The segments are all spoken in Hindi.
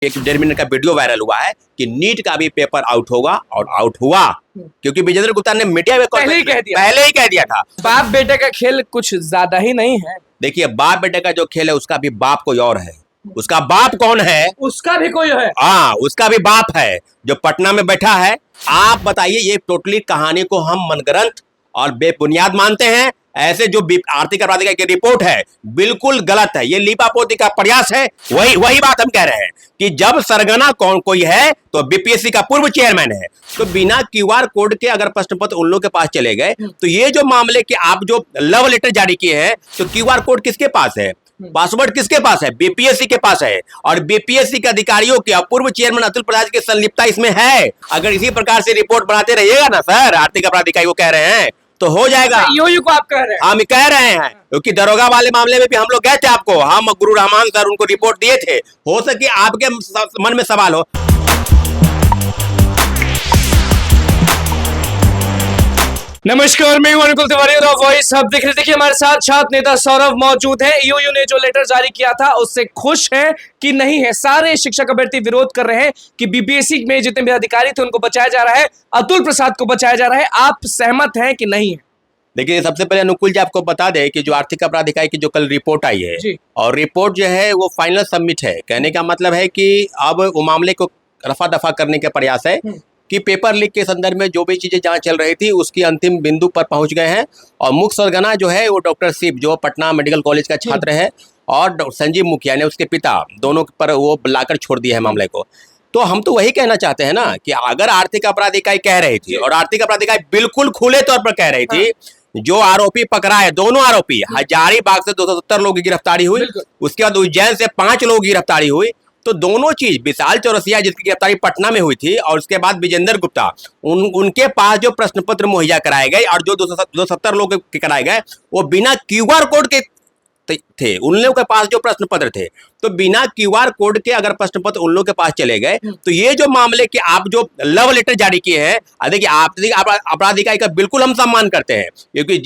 एक 1.5 मिनट का वीडियो वायरल हुआ है कि नीट का भी पेपर आउट होगा और आउट हुआ, क्योंकि विजेंद्र गुप्ता ने मीडिया में पहले ही कह दिया था। बाप बेटे का खेल कुछ ज्यादा ही नहीं है। देखिए, बाप बेटे का जो खेल है उसका भी बाप कोई और है। उसका बाप कौन है? उसका भी कोई है। हाँ, उसका भी बाप है जो पटना में बैठा है। आप बताइए, ये टोटली कहानी को हम मनगढ़ंत और बेबुनियाद मानते हैं। ऐसे जो आर्थिक अपराधिका की रिपोर्ट है बिल्कुल गलत है, ये लीपापोती का प्रयास है। वही बात हम कह रहे हैं कि जब सरगना कौन कोई है तो बीपीएससी का पूर्व चेयरमैन है, तो बिना क्यूआर कोड के अगर प्रश्न पत्र उन लोगों के पास चले गए तो ये जो मामले कि आप जो लव लेटर जारी किए हैं तो क्यूआर कोड किसके पास है, पासवर्ड किसके पास है? बीपीएससी के पास है। और बीपीएससी के अधिकारियों के पूर्व चेयरमैन अतुल प्रसाद की संलिप्तता इसमें है। अगर इसी प्रकार से रिपोर्ट बनाते रहिएगा ना सर, आर्थिक अपराध इकाई वो कह रहे हैं, तो हो जाएगा। ईओयू को आप कह रहे हैं? हम कह रहे हैं, क्योंकि दरोगा वाले मामले में भी हम लोग गए थे, आपको हम गुरु रहमान सर उनको रिपोर्ट दिए थे। हो सके आपके मन में सवाल हो। नमस्कार, मैं अनुकुल तिवारी और वॉइस अब देख रहे। देखिए, हमारे साथ छात्र नेता सौरभ मौजूद है। ईओयू ने जो लेटर जारी किया था उससे खुश है कि नहीं है? सारे शिक्षक अभ्यर्थी विरोध कर रहे हैं कि बीपीएससी में जितने भी अधिकारी थे उनको बचाया जा रहा है, अतुल प्रसाद को बचाया जा रहा है। आप सहमत हैं कि नहीं है? देखिए, सबसे पहले अनुकुल जी आपको बता दें कि जो आर्थिक अपराध इकाई की जो कल रिपोर्ट आई है और रिपोर्ट जो है वो फाइनल सबमिट है। कहने का मतलब है कि अब वो मामले को रफा दफा करने का प्रयास है कि पेपर लीक के संदर्भ में जो भी चीजें जहाँ चल रही थी उसकी अंतिम बिंदु पर पहुंच गए हैं। और मुख्य सरगना जो है वो डॉक्टर शिव जो पटना मेडिकल कॉलेज का छात्र है और संजीव मुखिया ने उसके पिता, दोनों पर वो लाकर छोड़ दिया है मामले को। तो हम तो वही कहना चाहते हैं ना कि अगर आर्थिक अपराध इकाई कह रही थी और आर्थिक अपराध इकाई बिल्कुल खुले तौर पर कह रही थी, जो आरोपी पकड़ा है, दोनों आरोपी, हजारीबाग से 270 लोगों की गिरफ्तारी हुई, उसके बाद उज्जैन से 5 लोगों की गिरफ्तारी हुई। तो दोनों चीज, विशाल चौरसिया जिसकी गिरफ्तारी पटना में हुई थी और उसके बाद विजेंद्र गुप्ता, उनके पास जो प्रश्न पत्र मुहैया कराए गए और जो 270 लोग के कराए गए वो बिना क्यूआर कोड के थे। उन लोगों के पास जो प्रश्न पत्र थे, तो बिना क्यूआर कोड के अगर प्रश्न पत्र उन लोगों के पास चले गए तो ये जो मामले कि आप जो लव लेटर जारी किए हैं, देखिए आप अपराध इकाई का बिल्कुल हम सम्मान करते हैं, क्योंकि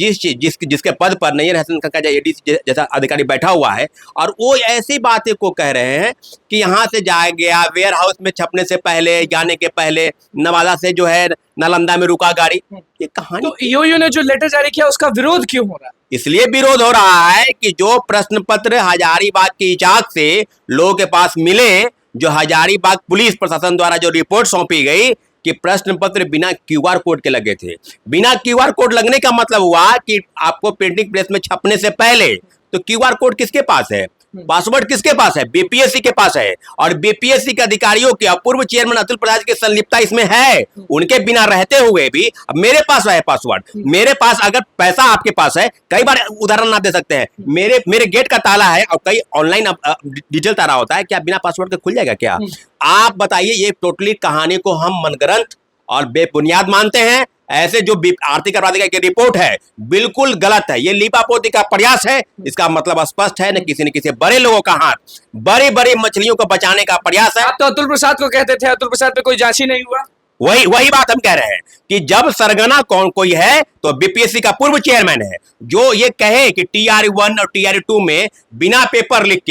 जिसके पद पर नैयर हसन का एडीसी जैसा अधिकारी बैठा हुआ है और वो ऐसी बातें को कह रहे हैं कि यहाँ से जाया गया, वेयर हाउस में छपने से पहले, जाने के पहले नवादा से जो है नालंदा में रुका गाड़ी, ये कहानी। तो ईओयू ने जो लेटर जारी किया उसका विरोध क्यों हो रहा है? इसलिए विरोध हो रहा है कि जो प्रश्न पत्र हजारीबाग की इजाजत से लोगों के पास मिले, जो हजारीबाग पुलिस प्रशासन द्वारा जो रिपोर्ट सौंपी गई कि प्रश्न पत्र बिना क्यूआर कोड के लगे थे। बिना क्यूआर कोड लगने का मतलब हुआ कि आपको प्रिंटिंग प्रेस में छपने से पहले, तो क्यूआर कोड किसके पास है, पासवर्ड किसके पास है? बीपीएससी के पास है। और बीपीएससी के अधिकारियों के पूर्व चेयरमैन अतुल प्रसाद की संलिप्तता इसमें है। उनके बिना रहते हुए भी अब मेरे पास है पासवर्ड, मेरे पास अगर पैसा आपके पास है, कई बार उदाहरण ना दे सकते हैं, मेरे गेट का ताला है और कई ऑनलाइन डिजिटल ताला होता है, क्या बिना पासवर्ड के खुल जाएगा क्या? आप बताइए, ये टोटली कहानी को हम मनगढ़ंत और बेबुनियाद मानते हैं। ऐसे जो आर्थिक अपराध की रिपोर्ट है बिल्कुल गलत है, ये लीपापोती का प्रयास है। इसका मतलब स्पष्ट है, न किसी बड़े लोगों का हाथ, बड़ी बड़ी मछलियों को बचाने का प्रयास है। आप तो अतुल प्रसाद को कहते थे, अतुल प्रसाद पे कोई जांच ही नहीं हुआ। वही बात हम कह रहे हैं कि जब सरगना कौन कोई है तो बीपीएससी का पूर्व चेयरमैन है, जो ये कहे कि TR1 और TR2 में बिना पेपर लिख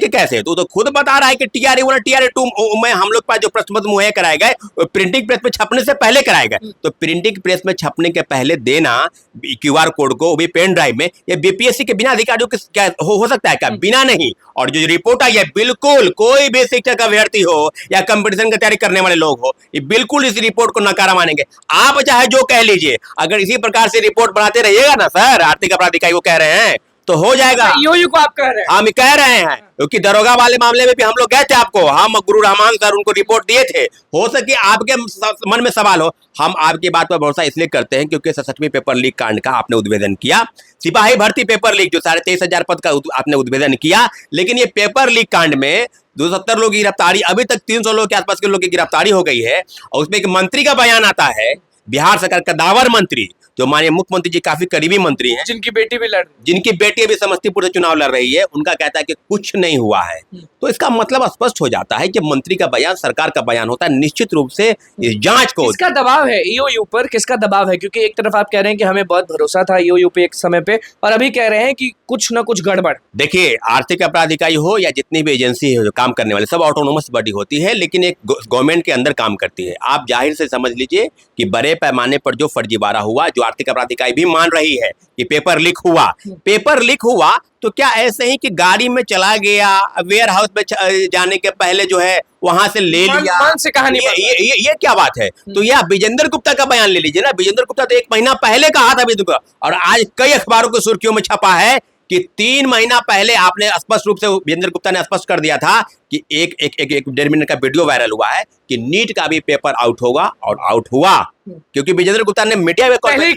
के कैसे, तो खुद बता रहा है कि TR1 और TR2 में हम लोग पास जो प्रश्न पत्र मुहैया कराए गए प्रिंटिंग प्रेस में छपने से पहले कराए गए। तो प्रिंटिंग प्रेस में छपने के पहले देना क्यूआर कोड को, वो भी पेन ड्राइव में, ये बीपीएससी के बिना अधिकारियों के क्या हो सकता है क्या? बिना नहीं। और जो रिपोर्ट आई है, बिल्कुल कोई भी शिक्षक अभ्यर्थी हो या कंपटीशन की तैयारी करने वाले लोग हो, ये बिल्कुल इस रिपोर्ट को नकारा मानेंगे। आप चाहे जो कह लीजिए, अगर इसी प्रकार से रिपोर्ट बनाते रहिएगा ना सर, आर्थिक अपराध इकाई वो कह रहे हैं, तो हो जाएगा। ईओयू को आप कह रहे हैं? हम कह रहे हैं, क्योंकि दरोगा वाले मामले में भी हम लोग गए थे, आपको हम गुरु रहमान सर उनको रिपोर्ट दिए थे। हो सके आपके मन में सवाल हो। हम आपकी बात पर भरोसा इसलिए करते हैं क्योंकि 67वीं पेपर लीक कांड का आपने उद्भेदन किया, सिपाही भर्ती पेपर लीक जो 23,500 पद का आपने उद्भेदन किया, लेकिन ये पेपर लीक कांड में 270 लोग की गिरफ्तारी, अभी तक 300 लोग के आसपास के लोग की गिरफ्तारी हो गई है। और उसमें एक मंत्री का बयान आता है बिहार सरकार कदावर मंत्री जो माननीय मुख्यमंत्री जी काफी करीबी मंत्री हैं, जिनकी बेटी भी लड़ रही जिनकी बेटी अभी समस्तीपुर से चुनाव लड़ रही है, उनका कहता है कि कुछ नहीं हुआ है। तो इसका मतलब स्पष्ट हो जाता है कि मंत्री का बयान सरकार का बयान होता है। निश्चित रूप से इस जांच को किसका दबाव है ईओयू पर, किसका दबाव है? क्योंकि एक तरफ आप कह रहे हैं कि हमें बहुत भरोसा था ईओयू पे एक समय पे, और अभी कह रहे हैं कि कुछ ना कुछ गड़बड़। देखिए, आर्थिक अपराध इकाई हो या जितनी भी एजेंसी है जो काम करने वाले, सब ऑटोनोमस बॉडी होती है, लेकिन एक गवर्नमेंट के अंदर काम करती है। आप जाहिर से समझ लीजिए कि बड़े पैमाने पर जो फर्जीवाड़ा हुआ, जो आर्थिक अपराध इकाई भी मान रही है कि पेपर लीक हुआ, पेपर लीक हुआ तो क्या ऐसे ही कि गाड़ी में चला गया, वेयर हाउस में जाने के पहले जो है वहां से ले लिया, मान से कहानी ये क्या बात है? तो यह विजेंद्र गुप्ता का बयान ले लीजिए ना। विजेंद्र गुप्ता तो 1 महीना पहले कहा था विजेंद्र गुप्ता, और आज कई अखबारों की सुर्खियों में छपा है कि 3 महीना पहले आपने स्पष्ट रूप से विजेंद्र गुप्ता ने स्पष्ट कर दिया था कि एक 1.5 मिनट का वीडियो वायरल हुआ है कि नीट का भी पेपर आउट होगा, और आउट हुआ, क्योंकि विजेंद्र गुप्ता ने मीडिया में पहले ही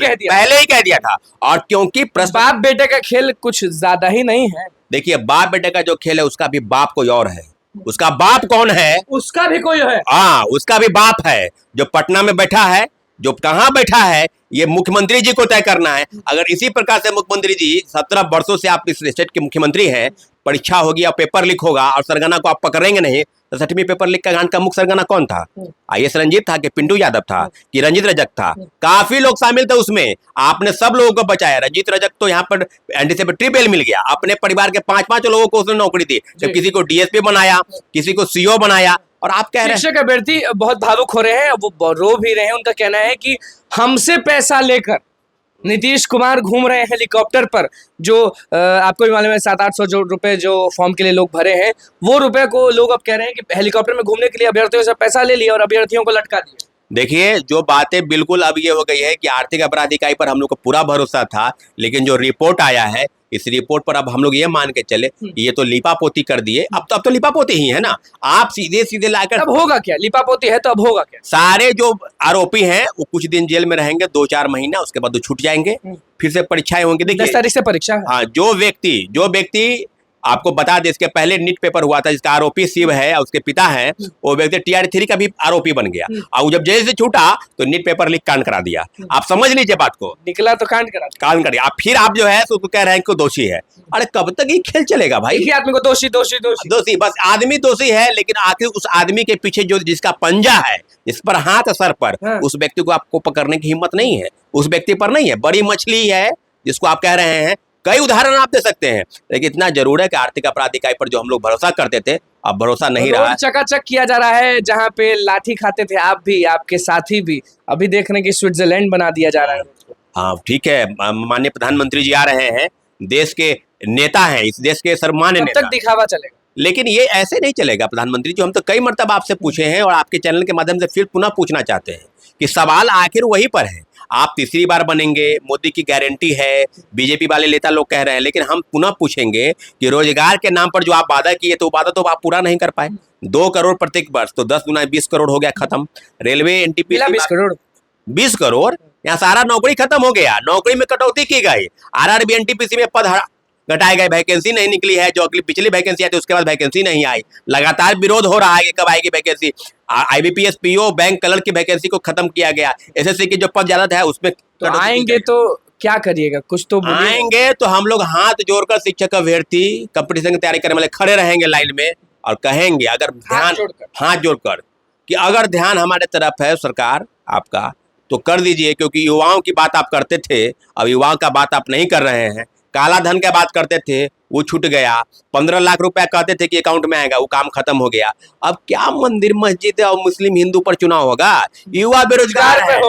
कह दिया था। और क्योंकि बाप बेटे का खेल कुछ ज्यादा ही नहीं है। देखिए, बाप बेटे का जो खेल है उसका भी बाप कोई और है। उसका बाप कौन है? उसका भी कोई है। हाँ, उसका भी बाप है जो पटना में बैठा है, जो कहाँ बैठा है ये मुख्यमंत्री जी को तय करना है। अगर इसी प्रकार से मुख्यमंत्री जी 17 वर्षों से आप इस स्टेट के मुख्यमंत्री हैं, परीक्षा होगी और पेपर लीक होगा और सरगना को आप पकड़ेंगे नहीं, तो 6वीं पेपर लीक का कांड का मुख्य सरगना कौन था? आईएएस रंजीत था कि पिंटू यादव था कि रंजीत रजक था? काफी लोग शामिल थे उसमें। आपने सब लोगों को बचाया। रंजीत रजक तो यहाँ पर एंटीसिपेटरी बेल मिल गया। अपने परिवार के 5-5 लोगों को उसने नौकरी दी, जब किसी को डीएसपी बनाया, किसी को सीओ बनाया। और आप कह रहे हैं शिक्षक अभ्यर्थी बहुत भावुक हो रहे हैं, वो रो भी रहे हैं। उनका कहना है कि हमसे पैसा लेकर नीतीश कुमार घूम रहे हैं हेलीकॉप्टर पर, जो आपको भी मालूम है 700-800 रुपए जो फॉर्म के लिए लोग भरे हैं, वो रुपए को लोग अब कह रहे हैं कि हेलीकॉप्टर में घूमने के लिए अभ्यर्थियों से पैसा ले लिया और अभ्यर्थियों को लटका दिया। देखिए, जो बातें बिल्कुल अब ये हो गई है कि आर्थिक अपराध इकाई पर हम लोग को पूरा भरोसा था, लेकिन जो रिपोर्ट आया है, इस रिपोर्ट पर अब हम लोग ये मान के चले कि ये तो लिपापोती कर दिए। अब तो लिपापोती ही है ना। आप सीधे सीधे लाकर, अब होगा क्या? लिपापोती है तो अब होगा क्या? सारे जो आरोपी हैं वो कुछ दिन जेल में रहेंगे, 2-4 महीना, उसके बाद वो छूट जाएंगे, फिर से परीक्षाएं होंगी। देखिए 10 तारीख से परीक्षा है। हाँ, जो व्यक्ति आपको बता दें, इसके पहले नीट पेपर हुआ था, जिसका आरोपी शिव है और उसके पिता है, वो व्यक्ति TR3 का भी आरोपी बन गया, और जब जेल से छूटा तो नीट पेपर लीक कांड करा दिया। आप समझ लीजिए बात को, निकला तो कांड करा दिया। फिर आप जो है उसको कह रहे हैं कि दोषी है। अरे कब तक ये खेल चलेगा भाई? आदमी को दोषी बस आदमी दोषी है, लेकिन आखिर उस आदमी के पीछे जो जिसका पंजा है, जिस पर हाथ सर पर, उस व्यक्ति को आपको पकड़ने की हिम्मत नहीं है, उस व्यक्ति पर नहीं है। बड़ी मछली है जिसको आप कह रहे हैं। कई उदाहरण आप दे सकते हैं, लेकिन इतना जरूर है कि आर्थिक अपराध इकाई पर जो हम लोग भरोसा करते थे, अब भरोसा नहीं रहा। चकाचक किया जा रहा है। जहां पे लाठी खाते थे आप भी, आपके साथी भी, अभी देख रहे हैं कि स्विट्जरलैंड बना दिया जा रहा है। हाँ ठीक है, माननीय प्रधानमंत्री जी आ रहे हैं, देश के नेता हैं, इस देश के सर्वमान्य नेता। तक दिखावा चलेगा, लेकिन ये ऐसे नहीं चलेगा प्रधानमंत्री जी। हम तो कई मरतबा आपसे पूछे हैं और आपके चैनल के माध्यम से फिर पुनः पूछना चाहते हैं कि सवाल आखिर वही पर है। आप तीसरी बार बनेंगे, मोदी की गारंटी है, बीजेपी वाले नेता लोग कह रहे हैं, लेकिन हम पुनः पूछेंगे कि रोजगार के नाम पर जो आप वादा किए तो वादा तो आप पूरा नहीं कर पाए। 2 करोड़ प्रत्येक वर्ष, तो 10 गुना 20 करोड़ हो गया खत्म। रेलवे एनटीपीसी 20 करोड़, यहाँ सारा नौकरी खत्म हो गया। नौकरी में कटौती की गई। RRB एनटीपीसी में पद घटाए गए, वैकेंसी नहीं निकली है। जो अगली पिछली वैकेंसी आई थी उसके बाद वैकेंसी नहीं आई। लगातार विरोध हो रहा है कि कब आएगी vacancy. IBPS PO bank colour की वैकेंसी को खत्म किया गया। SSC की जो पद ज्यादा है उसमें तो आएंगे तो क्या करिएगा? कुछ तो आएंगे तो हम लोग हाथ जोड़कर शिक्षक अभ्यर्थी कंपटीशन की तैयारी करने वाले खड़े रहेंगे लाइन में और कहेंगे, अगर ध्यान हाथ जोड़कर कि अगर ध्यान हमारे तरफ है सरकार आपका तो कर दीजिए, क्योंकि युवाओं की बात आप करते थे, अब युवाओं का बात आप नहीं कर रहे हैं। काला धन की बात करते थे, वो छूट गया। 15 लाख रुपया कहते थे कि अकाउंट में आएगा, वो काम खत्म हो गया। अब क्या मंदिर मस्जिद और मुस्लिम हिंदू पर चुनाव होगा? युवा बेरोजगार है,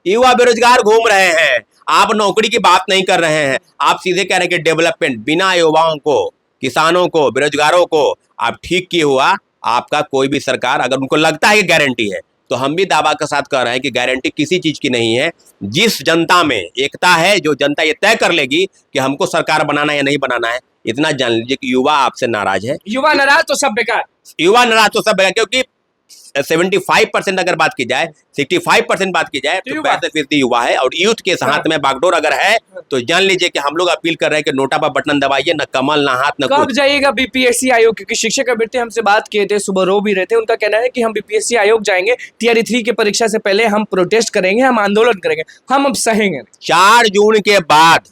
युवा बेरोजगार घूम रहे हैं। आप नौकरी की बात नहीं कर रहे हैं, आप सीधे कह रहे हैं कि डेवलपमेंट। बिना युवाओं को, किसानों को, बेरोजगारों को आप ठीक किए हुआ आपका कोई भी सरकार, अगर उनको लगता है कि गारंटी है, तो हम भी दावा के साथ कह रहे हैं कि गारंटी किसी चीज की नहीं है। जिस जनता में एकता है, जो जनता ये तय कर लेगी कि हमको सरकार बनाना है या नहीं बनाना है, इतना जान लीजिए कि युवा आपसे नाराज है। युवा नाराज तो सब बेकार, युवा नाराज तो सब बेकार, क्योंकि 75% अगर बात की जाए, 65% बात की जाए तो 65% युवा है। और यूथ के हाथ में बागडोर अगर है तो जान लीजिए कि हम लोग अपील कर रहे हैं कि नोटा पर बटन दबाइए, न कमल न हाथ न कब जाइएगा बीपीएससी आयोग? क्योंकि शिक्षक अभ्यर्थी हमसे बात किए थे, सुबह रो भी रहे थे। उनका कहना है कि हम बीपीएससी आयोग जाएंगे, टीआरई 3 की परीक्षा से पहले हम प्रोटेस्ट करेंगे, हम आंदोलन करेंगे, हम अब सहेंगे। 4 जून के बाद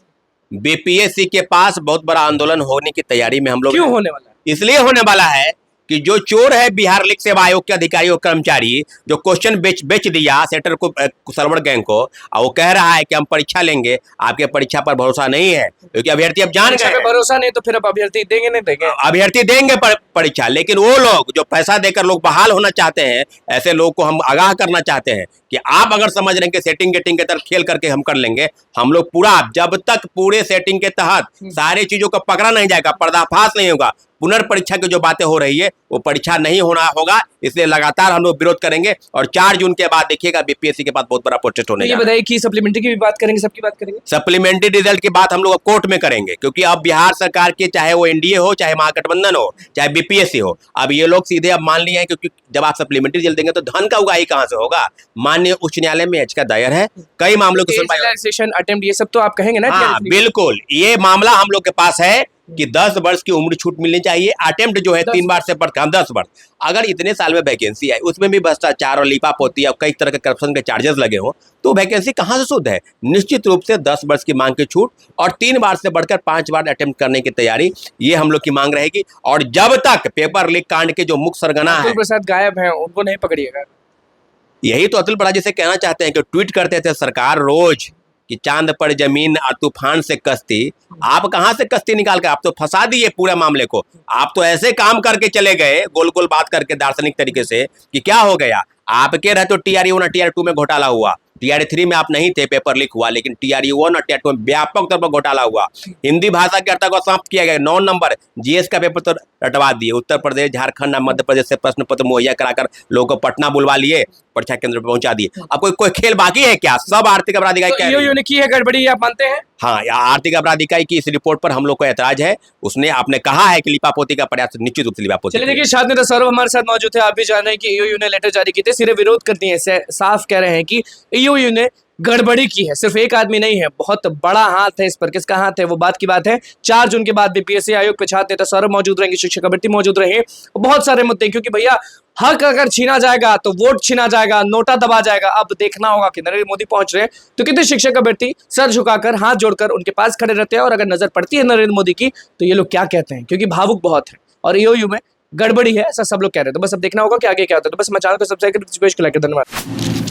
बीपीएससी के पास बहुत बड़ा आंदोलन होने की तैयारी में हम लोग। क्यों होने वाला है? इसलिए होने वाला है कि जो चोर है बिहार लोक सेवा आयोग के अधिकारी और कर्मचारी, जो क्वेश्चन बेच दिया सेंटर को, सर्वर गैंग को, और वो कह रहा है कि हम परीक्षा लेंगे, आपके परीक्षा पर भरोसा नहीं है क्योंकि अभ्यर्थी अब जान गए। भरोसा नहीं तो फिर अब अभ्यर्थी देंगे नहीं देंगे? अभ्यर्थी देंगे परीक्षा, लेकिन वो लोग जो पैसा देकर लोग बहाल होना चाहते हैं, ऐसे लोग को हम आगाह करना चाहते हैं कि आप अगर समझ रहे हैं कि सेटिंग गेटिंग के तरफ खेल करके हम कर लेंगे, हम लोग पूरा, जब तक पूरे सेटिंग के तहत सारी चीजों को पकड़ा नहीं जाएगा, पर्दाफाश नहीं होगा, पुनर्परीक्षा की जो बातें हो रही है वो परीक्षा नहीं होगा। इसलिए लगातार हम लोग विरोध करेंगे और 4 जून के बाद देखिएगा बीपीएससी के पास बहुत बड़ा प्रोटेस्ट होने ये बताइए कि सप्लीमेंट्री की भी बात करेंगे, सबकी बात करेंगे? सप्लीमेंट्री रिजल्ट की बात हम लोग कोर्ट में करेंगे, क्योंकि अब बिहार सरकार के, चाहे वो एनडीए हो, चाहे महागठबंधन हो, चाहे बीपीएससी हो, अब ये लोग सीधे अब मान लिए हैं, क्योंकि जब आप सप्लीमेंट्री रिजल्ट देंगे तो धन का उगाही कहां से होगा। माननीय उच्च न्यायालय में याचिका दायर है, कई मामलों की सुनवाई, अटेम्प्ट, ये सब तो आप कहेंगे ना? हाँ बिल्कुल, ये मामला हम लोग के पास है कि 10 वर्ष की उम्र छूट मिलनी चाहिए। अटेम्प्ट जो है 3 बार से बढ़कर 10 वर्ष, अगर इतने साल में वैकेंसी आई, उसमें भी भ्रष्टाचार और लीपापोती और कई तरह के करप्शन के चार्जेस लगे हो, तो वैकेंसी कहां से शुद्ध है? निश्चित रूप से 10 वर्ष की मांग की छूट और 3 बार से बढ़कर 5 बार अटेम्प्ट करने की तैयारी, ये हम लोग की मांग रहेगी। और जब तक पेपर लीक कांड के जो मुख्य सरगना है, प्रसाद गायब है, उनको नहीं पकड़िएगा। यही तो अतुल प्रसाद जी से कहना चाहते हैं कि ट्वीट करते थे सरकार रोज कि चांद पर जमीन और तूफान से कश्ती, आप कहां से कश्ती निकाल कर, आप तो फंसा दिए पूरे मामले को। आप तो ऐसे काम करके चले गए, गोल गोल बात करके दार्शनिक तरीके से, कि क्या हो गया, आपके रहे तो टीआरई 1 और टीआरई 2 में घोटाला हुआ, टीआरई 3 में आप नहीं थे, पेपर लीक हुआ, लेकिन टीआरई 1 और टीआरई 2 में व्यापक तौर पर घोटाला हुआ। हिंदी भाषा के अर्थ को समाप्त किया गया, 9 नंबर जीएस का पेपर तो रटवा दिए, उत्तर प्रदेश, झारखंड, मध्य प्रदेश से प्रश्न पत्र मुहैया कराकर लोगों को पटना बुलवा लिए, परीक्षा केंद्र पर पहुंचा दिए। अब कोई खेल बाकी है क्या? सब आर्थिक अपराध इकाई ने की है गड़बड़ी, आप मानते हैं? हाँ, आर्थिक अपराध इकाई की इस रिपोर्ट पर हम लोग को ऐतराज है। उसने आपने कहा है कि लिपापोती का प्रयास, निश्चित रूप से लिपापोती। चलिए देखिए, छात्र नेता सौरभ हमारे साथ मौजूद थे। आप भी जान रहे हैं कि ईओयू ने लेटर जारी किए थे, सिरे विरोध करती है, साफ कह रहे हैं कि ईओयू ने गड़बड़ी की है। सिर्फ एक आदमी नहीं है, बहुत बड़ा हाथ है इस पर। किसका हाथ है वो बात की बात है। 4 जून के बाद बीपीएससी आयोग पे छात्र नेता सौरभ मौजूद रहेंगे, शिक्षक अभ्यर्थी मौजूद रहे, बहुत सारे मुद्दे, क्योंकि भैया हक अगर छीना जाएगा तो वोट छीना जाएगा, नोटा दबा जाएगा। अब देखना होगा कि नरेंद्र मोदी पहुंच रहे हैं तो कितने शिक्षक अभ्यर्थी सर झुकाकर, हाथ जोड़कर उनके पास खड़े रहते हैं, और अगर नजर पड़ती है नरेंद्र मोदी की तो ये लोग क्या कहते हैं, क्योंकि भावुक बहुत है और ईओयू में गड़बड़ी है, ऐसा सब लोग कह रहे हैं। तो बस अब देखना होगा कि आगे क्या होता है। तो बस मैं चैनल को सब्सक्राइब करके धन्यवाद।